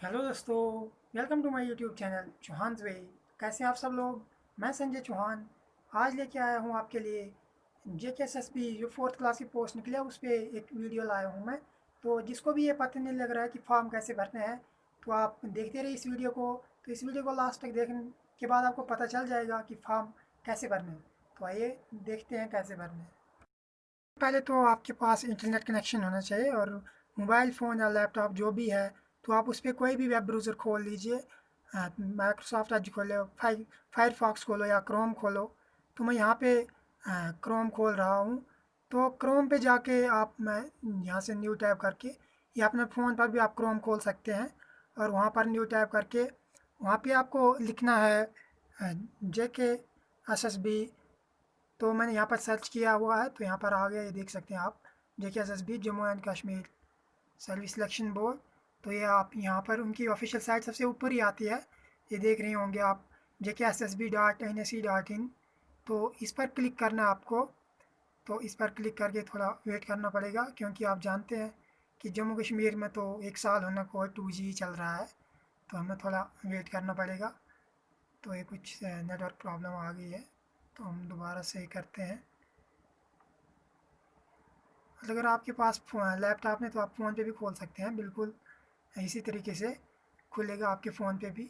Hello दोस्तों, welcome to my YouTube channel Chauhan way. कैसे हैं आप सब लोग। मैं संजय चौहान आज लेके आया हूँ आपके लिए JKSSB जो फोर्थ क्लास की पोस्ट निकली है उस पर एक वीडियो लाया हूँ मैं। तो जिसको भी ये पता नहीं लग रहा है कि फॉर्म कैसे भरने हैं तो आप देखते रहिए इस वीडियो को। तो इस वीडियो को लास्ट तक देखने के बाद आपको पता चल जाएगा कि फॉर्म कैसे भरने हैं। तो आइए देखते हैं कैसे भरने हैं। पहले तो आपके पास इंटरनेट कनेक्शन होना चाहिए और मोबाइल फ़ोन या लैपटॉप जो भी है तो आप उस पर कोई भी वेब ब्राउज़र खोल लीजिए। माइक्रोसॉफ्ट एज खोलो, फायरफॉक्स खोलो या क्रोम खोलो। तो मैं यहाँ पे क्रोम खोल रहा हूँ। तो क्रोम पे जाके मैं यहाँ से न्यू टैब करके या अपने फ़ोन पर भी आप क्रोम खोल सकते हैं और वहाँ पर न्यू टैब करके वहाँ पे आपको लिखना है JKSSB। तो मैंने यहाँ पर सर्च किया हुआ है तो यहाँ पर आ गया, ये देख सकते हैं आप JKSSB Jammu and Kashmir service selection board. तो ये आप यहाँ पर उनकी ऑफिशियल साइट सबसे ऊपर ही आती है, ये देख रहे होंगे आप JKSSB.NSE.in। तो इस पर क्लिक करना है आपको। तो इस पर क्लिक करके थोड़ा वेट करना पड़ेगा क्योंकि आप जानते हैं कि जम्मू कश्मीर में तो एक साल होने को 2G चल रहा है। तो हमें थोड़ा वेट करना पड़ेगा। तो ये कुछ नेटवर्क प्रॉब्लम आ गई है तो हम दोबारा से करते हैं। अगर आपके पास लैपटॉप है तो आप फ़ोन पे भी खोल सकते हैं, बिल्कुल इसी तरीके से खुलेगा आपके फ़ोन पे भी।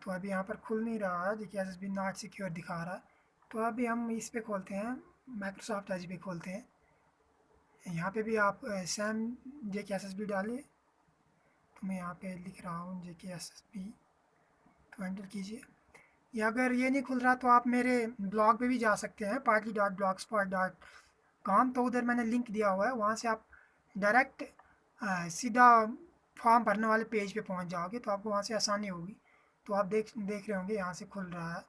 तो अभी यहाँ पर खुल नहीं रहा है, देखिए SSB नॉट सिक्योर दिखा रहा है। तो अभी हम इस पे खोलते हैं, माइक्रोसॉफ्ट एज पे खोलते हैं। यहाँ पे भी आप सैम JKSSB डालिए। तो मैं यहाँ पे लिख रहा हूँ JKSSB, तो एंटर कीजिए। या अगर ये नहीं खुल रहा तो आप मेरे ब्लॉग पे भी जा सकते हैं, partly.blogspot.com। तो उधर मैंने लिंक दिया हुआ है, वहाँ से आप डायरेक्ट सीधा फॉर्म भरने वाले पेज पे पहुँच जाओगे तो आपको वहाँ से आसानी होगी। तो आप देख रहे होंगे यहाँ से खुल रहा है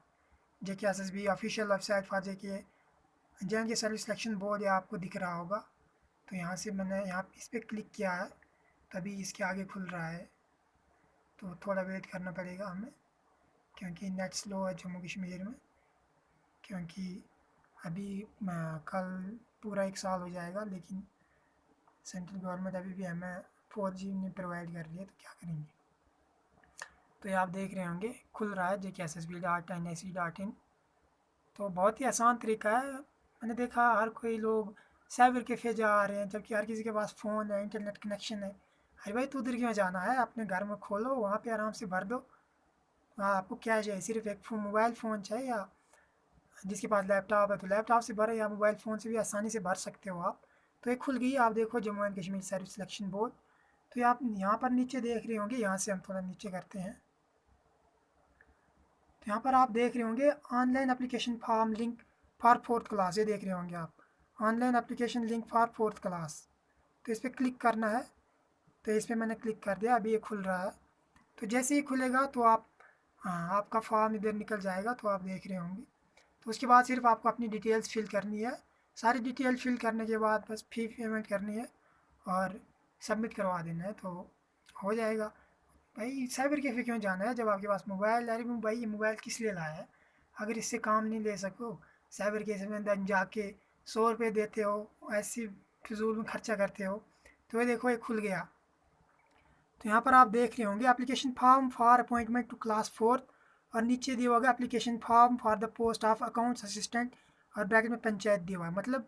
JKSSB official website for JK service selection board, या आपको दिख रहा होगा। तो यहाँ से मैंने यहाँ इस पर क्लिक किया है तभी इसके आगे खुल रहा है। तो थोड़ा वेट करना पड़ेगा हमें क्योंकि नेट स्लो है जम्मू कश्मीर में। क्योंकि अभी कल पूरा एक साल हो जाएगा लेकिन सेंट्रल गवर्नमेंट अभी भी हमें 4G नहीं प्रोवाइड कर रही है, तो क्या करेंगे। तो ये आप देख रहे होंगे खुल रहा है JKSSB.NSE.in। तो बहुत ही आसान तरीका है। मैंने देखा हर कोई लोग साइबर कैफ़े जा रहे हैं जबकि हर किसी के पास फ़ोन है, इंटरनेट कनेक्शन है। अरे भाई तो उधर क्यों जाना है, अपने घर में खोलो वहाँ पे आराम से भर दो। हाँ, आपको क्या चाहिए, सिर्फ एक मोबाइल फ़ोन चाहिए या जिसके पास लैपटॉप है तो लैपटॉप से भरें या मोबाइल फ़ोन से भी आसानी से भर सकते हो आप। तो ये खुल गई, आप देखो Jammu and Kashmir service selection board. तो ये आप यहाँ पर नीचे देख रहे होंगे, यहाँ से हम थोड़ा नीचे करते हैं। तो यहाँ पर आप देख रहे होंगे online application form link for fourth class, ये देख रहे होंगे आप online application link for fourth class. तो इस पर क्लिक करना है। तो इस पर मैंने क्लिक कर दिया, अभी ये खुल रहा है। तो जैसे ही खुलेगा तो आप आपका फॉर्म इधर निकल जाएगा, तो आप देख रहे होंगे। तो उसके बाद सिर्फ आपको अपनी डिटेल्स फिल करनी है। सारी डिटेल फिल करने के बाद बस फी पेमेंट करनी है और सबमिट करवा देना है तो हो जाएगा। भाई साइबर कैफ़े क्यों जाना है जब आपके पास मोबाइल है। अरे भाई ये मोबाइल किस लिए लाया है अगर इससे काम नहीं ले सको। साइबर कैफ़े में अंदर जाके 100 रुपये देते हो, ऐसी फिजूल में खर्चा करते हो। तो ये देखो ये खुल गया। तो यहाँ पर आप देख रहे होंगे application form for appointment to class fourth, और नीचे दिया होगा application form for the post of accounts assistant, और ब्रैकेट में पंचायत दिया हुआ है। मतलब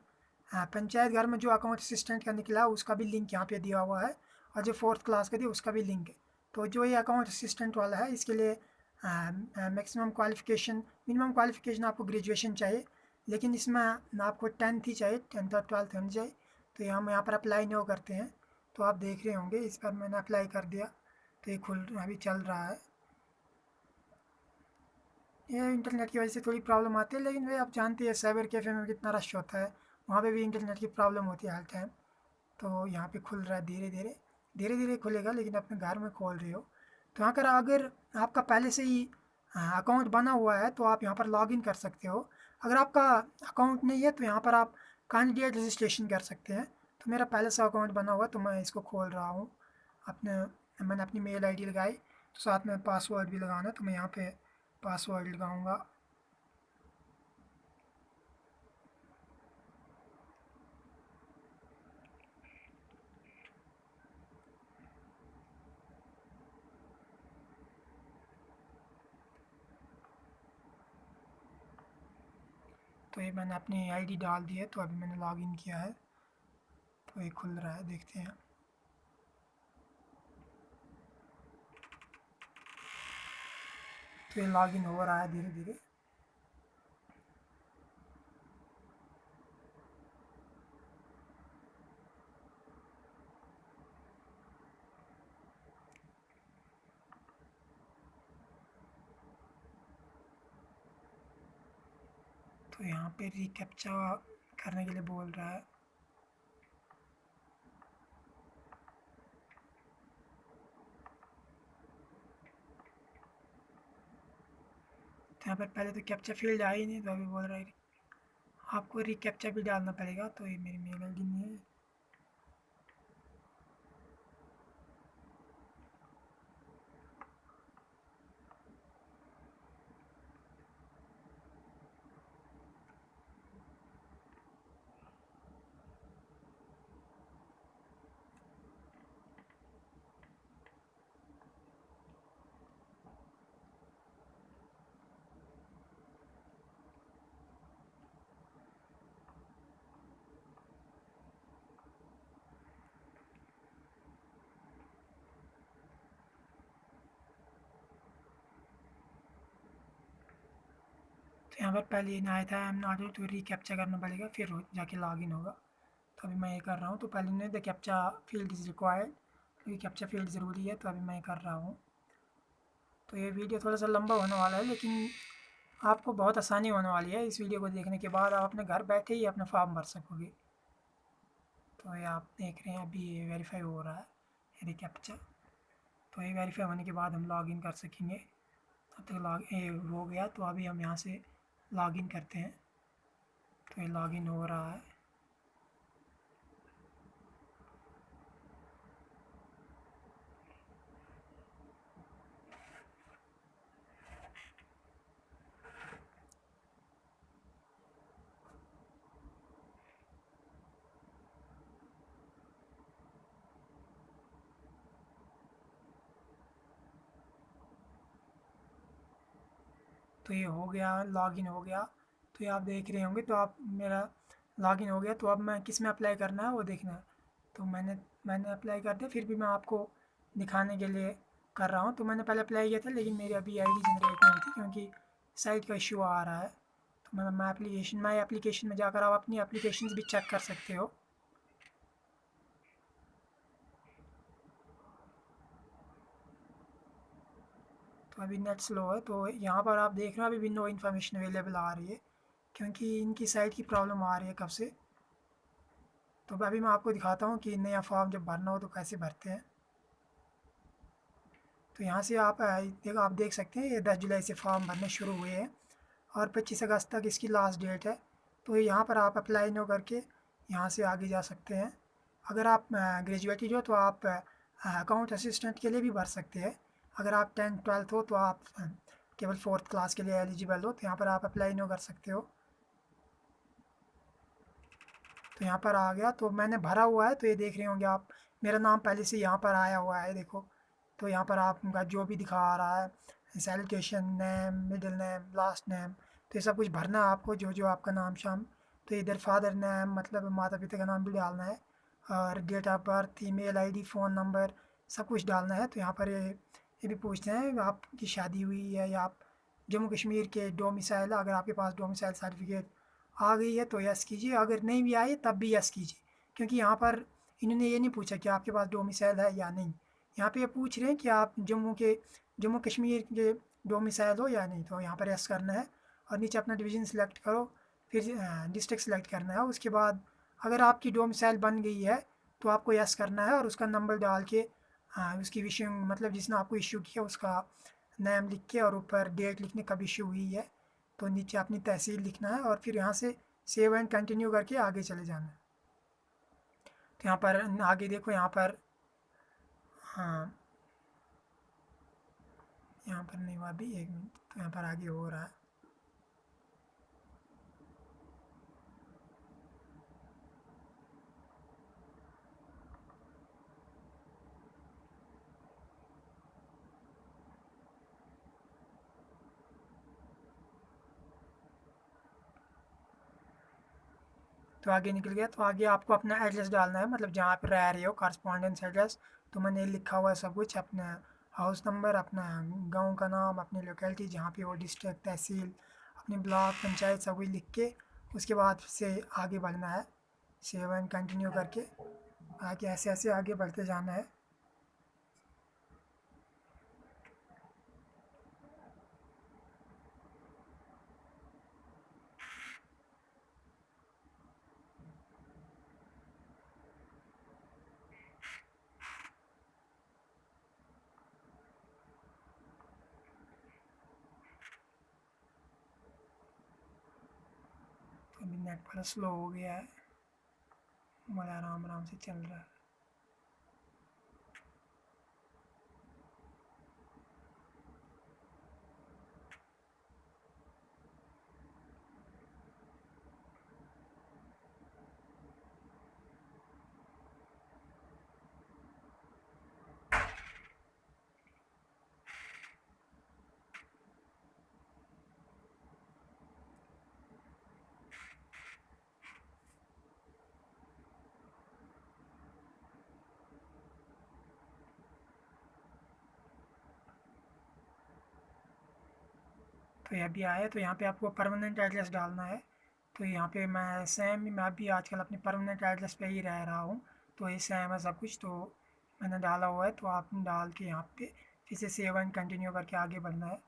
पंचायत घर में जो अकाउंट असिस्टेंट का निकला उसका भी लिंक यहाँ पे दिया हुआ है, और जो फोर्थ क्लास का दिया उसका भी लिंक है। तो जो ये अकाउंट असिस्टेंट वाला है इसके लिए मैक्सिमम क्वालिफ़िकेशन, मिनिमम क्वालिफ़िकेशन आपको ग्रेजुएशन चाहिए, लेकिन इसमें आपको 10th ही चाहिए, 10th और 12th होनी चाहिए। तो हम यहाँ पर अप्लाई नो करते हैं। तो आप देख रहे होंगे इस पर मैंने अप्लाई कर दिया। तो ये अभी चल रहा है। ये इंटरनेट की वजह से थोड़ी प्रॉब्लम आती है, लेकिन भाई आप जानते हैं साइबर कैफ़े में कितना रश होता है, वहाँ पे भी इंटरनेट की प्रॉब्लम होती है हर टाइम। तो यहाँ पे खुल रहा है धीरे धीरे, धीरे धीरे खुलेगा, लेकिन अपने घर में खोल रहे हो। तो यहाँ अगर आपका पहले से ही अकाउंट बना हुआ है तो आप यहाँ पर लॉगिन कर सकते हो। अगर आपका अकाउंट नहीं है तो यहाँ पर आप कैंडिडेट रजिस्ट्रेशन कर सकते हैं। तो मेरा पहले से अकाउंट बना हुआ है तो मैं इसको खोल रहा हूँ। अपने मैंने अपनी मेल आईडी लगाई, तो साथ में पासवर्ड भी लगाना है, तो मैं यहाँ पे पासवर्ड लगाऊंगा। तो ये मैंने अपनी आईडी डाल दी है, तो अभी मैंने लॉगिन किया है, तो ये खुल रहा है, देखते हैं। तो ये लॉगिन हो रहा है धीरे धीरे। तो यहाँ पे रिकैप्चा करने के लिए बोल रहा है। तो यहाँ पर पहले तो कैप्चा फील्ड आई नहीं, तो अभी बोल रहा है आपको रिकैप्चा भी डालना पड़ेगा। तो ये मेरी मेल आईडी नहीं है। तो यहाँ पर पहले ये आया था आई एम नॉट एबल, तो रिकैप्चा करना पड़ेगा, फिर जाके लॉगिन होगा। तो अभी मैं ये कर रहा हूँ। तो पहले ने the captcha field is required, तो ये कैप्चा फील्ड ज़रूरी है, तो अभी मैं कर रहा हूँ। तो ये वीडियो थोड़ा सा लंबा होने वाला है, लेकिन आपको बहुत आसानी होने वाली है। इस वीडियो को देखने के बाद आप अपने घर बैठे ही अपना फॉर्म भर सकोगे। तो ये आप देख रहे हैं अभी ये वेरीफाई हो रहा है रिकैप्चा। तो ये वेरीफाई होने के बाद हम लॉगिन कर सकेंगे। तब तक हो गया, तो अभी हम यहाँ से लॉगिन करते हैं। तो ये लॉगिन हो रहा है। तो ये हो गया, लॉगिन हो गया। तो ये आप देख रहे होंगे। तो आप मेरा लॉगिन हो गया, तो अब मैं किस में अप्लाई करना है वो देखना है। तो मैंने अप्लाई कर दिया, फिर भी मैं आपको दिखाने के लिए कर रहा हूँ। तो मैंने पहले अप्लाई किया था, लेकिन मेरी अभी आईडी जनरेट नहीं थी क्योंकि साइट का इशू आ रहा है। तो मैं माई एप्लीकेशन में जाकर आप अपनी एप्लीकेशन भी चेक कर सकते हो। तो अभी नेट स्लो है, तो यहाँ पर आप देख रहे हो अभी भी नो इन्फॉर्मेशन अवेलेबल आ रही है, क्योंकि इनकी साइट की प्रॉब्लम आ रही है कब से। तो अभी मैं आपको दिखाता हूँ कि नया फॉर्म जब भरना हो तो कैसे भरते हैं। तो यहाँ से आप देख सकते हैं ये 10 जुलाई से फॉर्म भरने शुरू हुए हैं और 25 अगस्त तक इसकी लास्ट डेट है। तो यहाँ पर आप अप्लाई नो करके यहाँ से आगे जा सकते हैं। अगर आप ग्रेजुएटेड हो तो आप अकाउंट असिस्टेंट के लिए भी भर सकते हैं। अगर आप 10th 12th हो तो आप केवल 4th क्लास के लिए एलिजिबल हो, तो यहाँ पर आप अप्लाई नो कर सकते हो। तो यहाँ पर आ गया, तो मैंने भरा हुआ है। तो ये देख रहे होंगे आप, मेरा नाम पहले से यहाँ पर आया हुआ है, देखो। तो यहाँ पर आपका जो भी दिखा रहा है salutation name, middle name, last name, तो ये सब कुछ भरना है आपको, जो जो आपका नाम शाम। तो इधर फादर नेम मतलब माता पिता का नाम भी डालना है, और date of birth, email ID, phone number, सब कुछ डालना है। तो यहाँ पर ये भी पूछते हैं आपकी शादी हुई है या आप जम्मू कश्मीर के डोमिसाइल, अगर आपके पास डोमिसाइल सर्टिफिकेट आ गई है तो यस कीजिए, अगर नहीं भी आई तब भी यस कीजिए, क्योंकि यहाँ पर इन्होंने ये नहीं पूछा कि आपके पास डोमिसाइल है या नहीं। यहाँ पे ये पूछ रहे हैं कि आप जम्मू कश्मीर के डोमिसाइल हो या नहीं। तो यहाँ पर यस करना है और नीचे अपना डिवीज़न सेलेक्ट करो, फिर डिस्ट्रिक्ट सेलेक्ट करना है। उसके बाद अगर आपकी डोमिसाइल बन गई है तो आपको यस करना है और उसका नंबर डाल के उसकी विशिंग मतलब जिसने आपको इशू किया उसका नेम लिख के और ऊपर डेट लिखने कब इशू हुई है। तो नीचे अपनी तहसील लिखना है और फिर यहाँ से सेव एंड कंटिन्यू करके आगे चले जाना है। तो यहाँ पर आगे देखो, यहाँ पर हाँ, यहाँ पर नहीं हुआ अभी, 1 मिनट। तो यहाँ पर आगे हो रहा है। तो आगे निकल गया। तो आगे आपको अपना एड्रेस डालना है, मतलब जहाँ पे रह रहे हो, कॉरस्पॉन्डेंस एड्रेस। तो मैंने लिखा हुआ है सब कुछ, अपना हाउस नंबर, अपना गांव का नाम, अपनी लोकेलिटी जहाँ पे हो, डिस्ट्रिक्ट, तहसील, अपनी ब्लॉक, पंचायत, सब कुछ लिख के उसके बाद से आगे बढ़ना है, सेव एंड कंटिन्यू करके आगे ऐसे ऐसे आगे बढ़ते जाना है। तो अभी नेट थोड़ा स्लो हो गया है, बड़ा आराम आराम से चल रहा है। तो ये अभी आया, तो यहाँ पे आपको परमानेंट एड्रेस डालना है। तो यहाँ पे मैं सेम, मैं भी आजकल अपने परमानेंट एड्रेस पे ही रह रहा हूँ, तो ये सेम है सब कुछ। तो मैंने डाला हुआ है, तो आप डाल के यहाँ पे फिर से सेव एंड कंटिन्यू करके आगे बढ़ना है।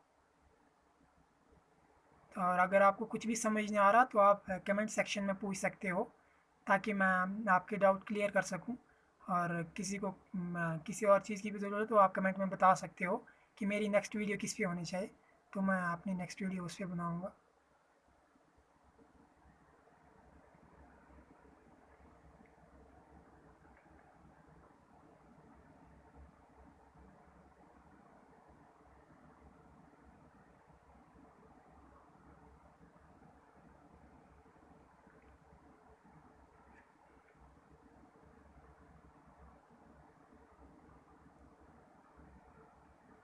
तो और अगर आपको कुछ भी समझ नहीं आ रहा तो आप कमेंट सेक्शन में पूछ सकते हो, ताकि मैं आपके डाउट क्लियर कर सकूँ। और किसी को किसी और चीज़ की भी ज़रूरत हो तो आप कमेंट में बता सकते हो कि मेरी नेक्स्ट वीडियो किस पे होनी चाहिए, तो मैं अपनी नेक्स्ट वीडियो उस पर बनाऊँगा।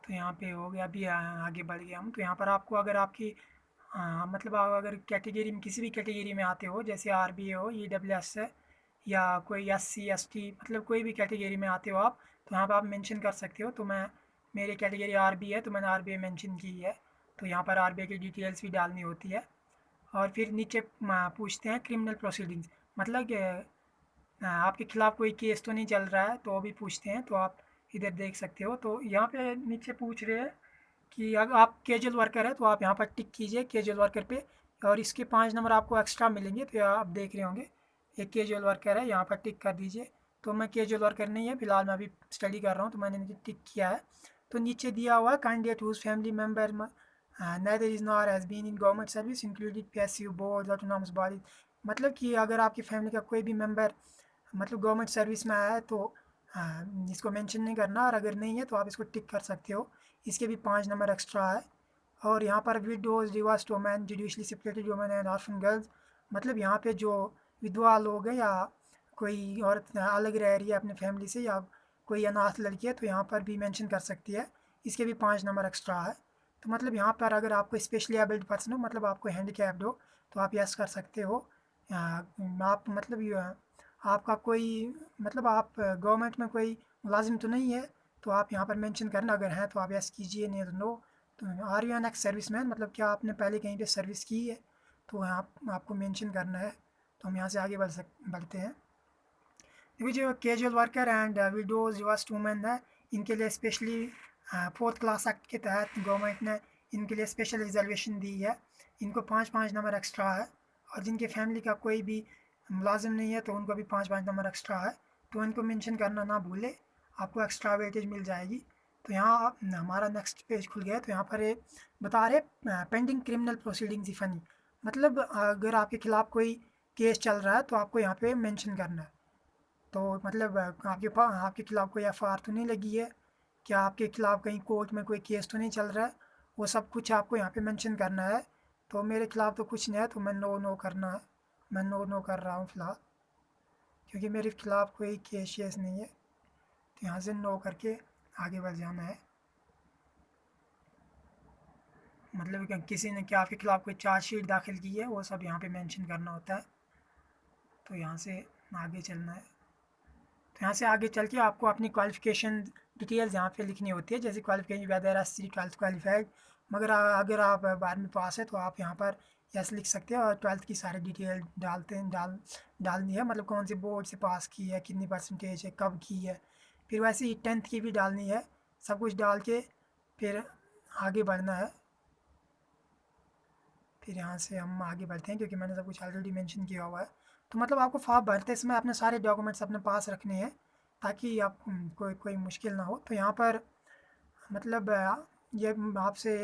तो यहाँ पे हो गया, अभी आगे बढ़ गया हम। तो यहाँ पर आपको अगर आपकी मतलब आप अगर कैटेगरी में, किसी भी कैटेगरी में आते हो, जैसे आर बी ए हो, ई डब्ल्यू एस है, या कोई एस सी एस टी, मतलब कोई भी कैटेगरी में आते हो आप, तो यहाँ पर आप मेंशन कर सकते हो। तो मैं, मेरी कैटेगरी आर बी है, तो मैंने आर बी ए मेंशन की है। तो यहाँ पर आर बी आई की डिटेल्स भी डालनी होती है। और फिर नीचे पूछते हैं क्रिमिनल प्रोसीडिंग्स, मतलब कि आपके खिलाफ़ कोई केस तो नहीं चल रहा है, तो वो भी पूछते हैं। तो आप इधर देख सकते हो। तो यहाँ पे नीचे पूछ रहे हैं कि अगर आप कैजुअल वर्कर है, तो आप यहाँ पर टिक कीजिए कैजुअल वर्कर पे, और इसके 5 नंबर आपको एक्स्ट्रा मिलेंगे। तो आप देख रहे होंगे एक कैजुअल वर्कर है, यहाँ पर टिक कर दीजिए। तो मैं कैजुअल वर्कर नहीं है फिलहाल, मैं अभी स्टडी कर रहा हूँ, तो मैंने नीचे टिक किया है। तो नीचे दिया हुआ है candidate whose family member neither is nor has been in government service including PSU boards autonomous bodies, मतलब कि अगर आपकी फैमिली का कोई भी मेंबर मतलब गवर्नमेंट सर्विस में आया है तो इसको मेंशन नहीं करना, और अगर नहीं है तो आप इसको टिक कर सकते हो। इसके भी 5 नंबर एक्स्ट्रा है। और यहाँ पर widows, divorce women, judicially separated women and orphan girls, मतलब यहाँ पे जो विधवा लोग हैं या कोई औरत अलग रह रही है अपने फैमिली से, या कोई अनाथ लड़की है, तो यहाँ पर भी मेंशन कर सकती है। इसके भी 5 नंबर एक्स्ट्रा है। तो मतलब यहाँ पर अगर आपको स्पेशली एबल्ड पर्सन हो, मतलब आपको हैंडीकैप्ड हो, तो आप यस कर सकते हो। आप मतलब आपका कोई, मतलब आप गवर्नमेंट में कोई मुलाजिम तो नहीं है, तो आप यहाँ पर मेंशन करना, अगर हैं तो आप यस कीजिए, नहीं तो नो। तो are you an ex service man, मतलब क्या आपने पहले कहीं पे सर्विस की है, तो आप आपको मेंशन करना है। तो हम यहाँ से आगे बढ़ते हैं। देखिए जो casual worker and widows divorced women है, इनके लिए स्पेशली 4th क्लास एक्ट के तहत गवर्नमेंट ने इनके लिए स्पेशल रिजर्वेशन दी है। इनको 5-5 नंबर एक्स्ट्रा है। और जिनके फैमिली का कोई भी मुलाजिम नहीं है, तो उनको भी 5-5 नंबर एक्स्ट्रा है। तो इनको मेंशन करना ना भूले, आपको एक्स्ट्रा वेटेज मिल जाएगी। तो यहाँ हमारा नेक्स्ट पेज खुल गया। तो यहाँ पर एक बता रहे pending criminal proceedings if any, मतलब अगर आपके खिलाफ़ कोई केस चल रहा है तो आपको यहाँ पे मेंशन करना है। तो मतलब आपके खिलाफ़ कोई एफआईआर तो नहीं लगी है, क्या आपके खिलाफ़ कहीं कोर्ट में कोई केस तो नहीं चल रहा है, वो सब कुछ आपको यहाँ पे मेंशन करना है। तो मेरे खिलाफ़ तो कुछ नहीं है, तो मैं नो नो करना है। मैं नो नो कर रहा हूँ फ़िलहाल, क्योंकि मेरे खिलाफ़ कोई केस शेस नहीं है। तो यहाँ से नो करके आगे बढ़ जाना है। मतलब कि किसी ने क्या आपके खिलाफ़ कोई चार्जशीट दाखिल की है, वो सब यहाँ पे मेंशन करना होता है। तो यहाँ से आगे चलना है। तो यहाँ से आगे चल के आपको अपनी क्वालिफ़िकेशन डिटेल्स यहाँ पे लिखनी होती है, जैसे क्वालिफ़िकेशन वेदर सी 12th क्वालिफाइड। मगर अगर आप 12वीं पास है तो आप यहाँ पर यस लिख सकते हैं और 12th की सारी डिटेल डालनी है, मतलब कौन से बोर्ड से पास की है, कितनी परसेंटेज है, कब की है। फिर वैसे ही 10th की भी डालनी है। सब कुछ डाल के फिर आगे बढ़ना है। फिर यहाँ से हम आगे बढ़ते हैं क्योंकि मैंने सब कुछ ऑलरेडी मेंशन किया हुआ है। तो मतलब आपको फॉर्म भरते समय अपने सारे डॉक्यूमेंट्स अपने पास रखने हैं ताकि आप कोई कोई मुश्किल ना हो। तो यहाँ पर मतलब ये आपसे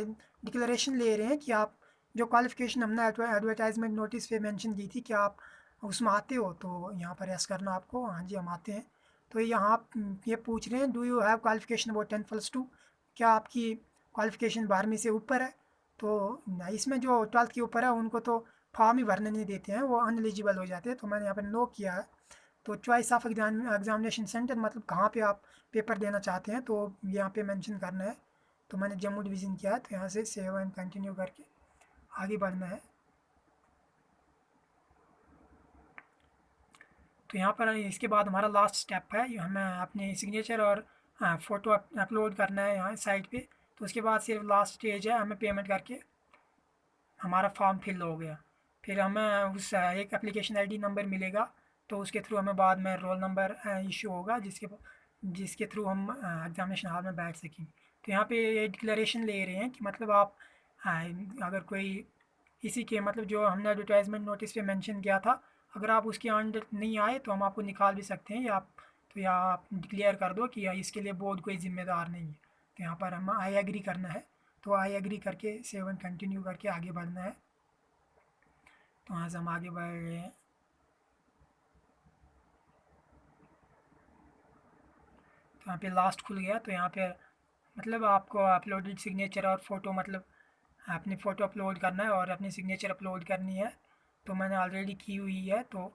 डिक्लेरेशन ले रहे हैं कि आप जो क्वालिफ़िकेशन हमने एडवर्टाइजमेंट नोटिस पे मेंशन की थी कि आप उसमें आते हो, तो यहाँ पर यस करना आपको। हाँ जी, हम आते हैं। तो यहाँ आप ये पूछ रहे हैं, do you have qualification about 10+2, क्या आपकी क्वालिफ़िकेशन 12वीं से ऊपर है। तो इसमें जो 12th के ऊपर है उनको तो फॉर्म ही भरने नहीं देते हैं, वो अनएलिजिबल हो जाते हैं। तो मैंने यहाँ पर नो किया है। तो चॉइस ऑफ एग्जामिनेशन सेंटर, मतलब कहाँ पे आप पेपर देना चाहते हैं, तो यहाँ पे मेंशन करना है। तो मैंने जम्मू डिवीज़न किया है, तो यहाँ से सेव एंड कंटिन्यू करके आगे बढ़ना है। तो यहाँ पर इसके बाद हमारा लास्ट स्टेप है, हमें अपने सिग्नेचर और फ़ोटो अपलोड करना है यहाँ साइट पे। तो उसके बाद सिर्फ लास्ट स्टेज है, हमें पेमेंट करके हमारा फॉर्म फिल हो गया। फिर हमें उस एक एप्लीकेशन आईडी नंबर मिलेगा, तो उसके थ्रू हमें बाद में रोल नंबर इशू होगा, जिसके थ्रू हम एग्ज़ामिनेशन हॉल में बैठ सकेंगे। तो यहाँ पे ये डिक्लेरेशन ले रहे हैं कि मतलब आप अगर कोई इसी के मतलब जो हमने एडवर्टाइजमेंट नोटिस पे मेंशन किया था, अगर आप उसके अंडर नहीं आए तो हम आपको निकाल भी सकते हैं, या आप डिक्लेयर कर दो कि इसके लिए बोर्ड कोई ज़िम्मेदार नहीं है। तो यहाँ पर हम आई एग्री करना है। तो आई एग्री करके सेव एंड कंटिन्यू करके आगे बढ़ना है। तो यहाँ से हम आगे बढ़ रहे हैं। तो यहाँ पे लास्ट खुल गया। तो यहाँ पे मतलब आपको अपलोडेड सिग्नेचर और फ़ोटो, मतलब अपनी फ़ोटो अपलोड करना है और अपनी सिग्नेचर अपलोड करनी है। तो मैंने ऑलरेडी की हुई है, तो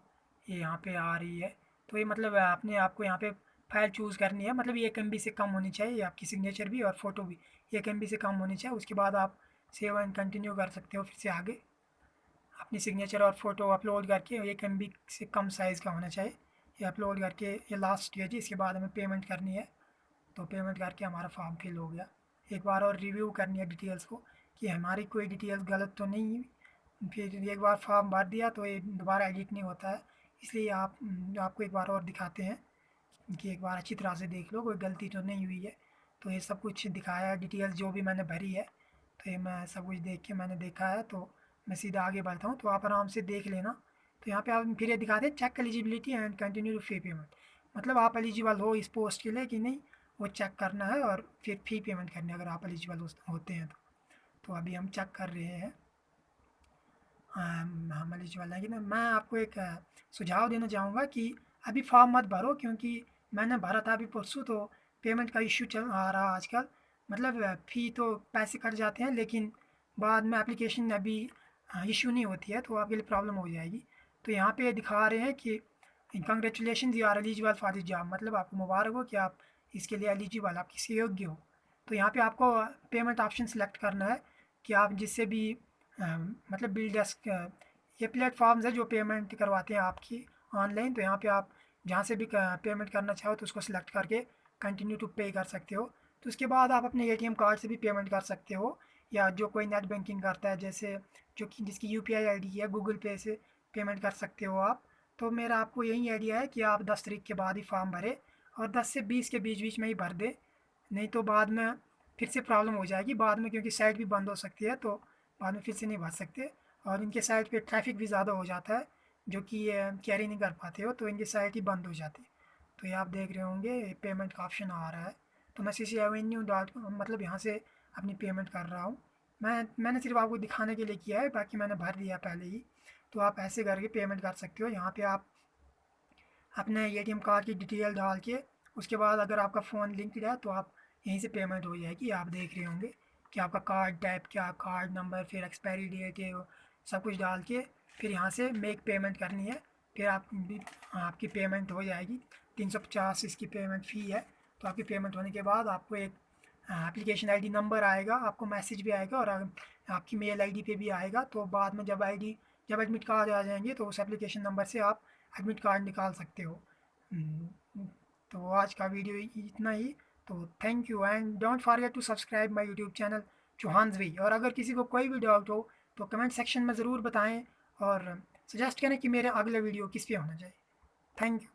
ये यहाँ पे आ रही है। तो ये मतलब आपने आपको यहाँ पे फाइल चूज़ करनी है, मतलब 1 MB से कम होनी चाहिए आपकी सिग्नेचर भी और फ़ोटो भी 1 MB से कम होनी चाहिए। उसके बाद आप सेव एंड कंटिन्यू कर सकते हो। फिर से आगे अपनी सिग्नेचर और फ़ोटो अपलोड करके 1 MB से कम साइज़ का होना चाहिए, ये अपलोड करके ये लास्ट स्टेज है। इसके बाद हमें पेमेंट करनी है। तो पेमेंट करके हमारा फॉर्म फिल हो गया। एक बार और रिव्यू करनी है डिटेल्स को कि हमारी कोई डिटेल्स गलत तो नहीं हुई। फिर एक बार फॉर्म भर दिया तो ये दोबारा एडिट नहीं होता है, इसलिए आपको एक बार और दिखाते हैं कि एक बार अच्छी तरह से देख लो कोई गलती तो नहीं हुई है। तो ये सब कुछ दिखाया है, डिटेल्स जो भी मैंने भरी है। तो ये मैं सब कुछ देख के मैंने देखा है, तो मैं सीधा आगे बढ़ता हूँ। तो आप आराम से देख लेना। तो यहाँ पे आप फिर ये दिखाते हैं check eligibility and continue to fee payment, मतलब आप एलिजिबल हो इस पोस्ट के लिए कि नहीं, वो चेक करना है और फिर फ़ी पेमेंट करनी है अगर आप एलिजिबल होते हैं तो अभी हम चेक कर रहे हैं हम एलिजिबल हैं कि नहीं। मैं आपको एक सुझाव देना चाहूँगा कि अभी फॉर्म मत भरो, क्योंकि मैंने भरा था अभी परसों, तो पेमेंट का इशू चल आ रहा आजकल। मतलब फ़ी तो पैसे कट जाते हैं, लेकिन बाद में एप्लीकेशन अभी इशू नहीं होती है, तो आपके लिए प्रॉब्लम हो जाएगी। तो यहाँ पे दिखा रहे हैं कि congratulation you are eligible for this job, मतलब आपको मुबारक हो कि आप इसके लिए एलिजिबल, आप किसके योग्य हो। तो यहाँ पे आपको पेमेंट ऑप्शन सेलेक्ट करना है कि आप जिससे भी मतलब बिल डेस्क, ये प्लेटफॉर्म्स है जो पेमेंट करवाते हैं आपकी ऑनलाइन। तो यहाँ पे आप जहाँ से भी पेमेंट करना चाहो तो उसको सिलेक्ट करके कंटिन्यू टू पे कर सकते हो। तो उसके बाद आप अपने ATM कार्ड से भी पेमेंट कर सकते हो, या जो कोई नेट बैंकिंग करता है, जैसे जो कि जिसकी UPI ID है, गूगल पे से पेमेंट कर सकते हो आप। तो मेरा आपको यही आइडिया है कि आप 10 तारीख के बाद ही फॉर्म भरें और 10 से 20 के बीच बीच में ही भर दें, नहीं तो बाद में फिर से प्रॉब्लम हो जाएगी बाद में, क्योंकि साइट भी बंद हो सकती है, तो बाद में फिर से नहीं भर सकते। और इनके साइट पे ट्रैफिक भी ज़्यादा हो जाता है, जो कि कैरी नहीं कर पाते हो, तो इनकी साइट ही बंद हो जाती है। तो ये आप देख रहे होंगे पेमेंट का ऑप्शन आ रहा है। तो मैं CCAvenue.com मतलब यहाँ से अपनी पेमेंट कर रहा हूँ। मैंने सिर्फ आपको दिखाने के लिए किया है, बाकी मैंने भर दिया पहले ही। तो आप ऐसे करके पेमेंट कर सकते हो। यहाँ पे आप अपने ATM कार्ड की डिटेल डाल के, उसके बाद अगर आपका फ़ोन लिंक्ड है तो आप यहीं से पेमेंट हो जाएगी। आप देख रहे होंगे कि आपका कार्ड टाइप क्या, कार्ड नंबर, फिर एक्सपायरी डेट है, वो सब कुछ डाल के फिर यहाँ से मेक पेमेंट करनी है। फिर आपकी पेमेंट हो जाएगी। 350 इसकी पेमेंट फ़ी है। तो आपकी पेमेंट होने के बाद आपको एक एप्लीकेशन ID नंबर आएगा, आपको मैसेज भी आएगा, और आपकी मेल आईडी पे भी आएगा। तो बाद में जब एडमिट कार्ड आ जाएंगे तो उस एप्लीकेशन नंबर से आप एडमिट कार्ड निकाल सकते हो। तो आज का वीडियो इतना ही। तो thank you and don't forget to subscribe my YouTube channel Chauhan V. और अगर किसी को कोई भी डाउट हो तो कमेंट सेक्शन में ज़रूर बताएं और सजेस्ट करें कि मेरे अगले वीडियो किस पे होना चाहिए। Thank you.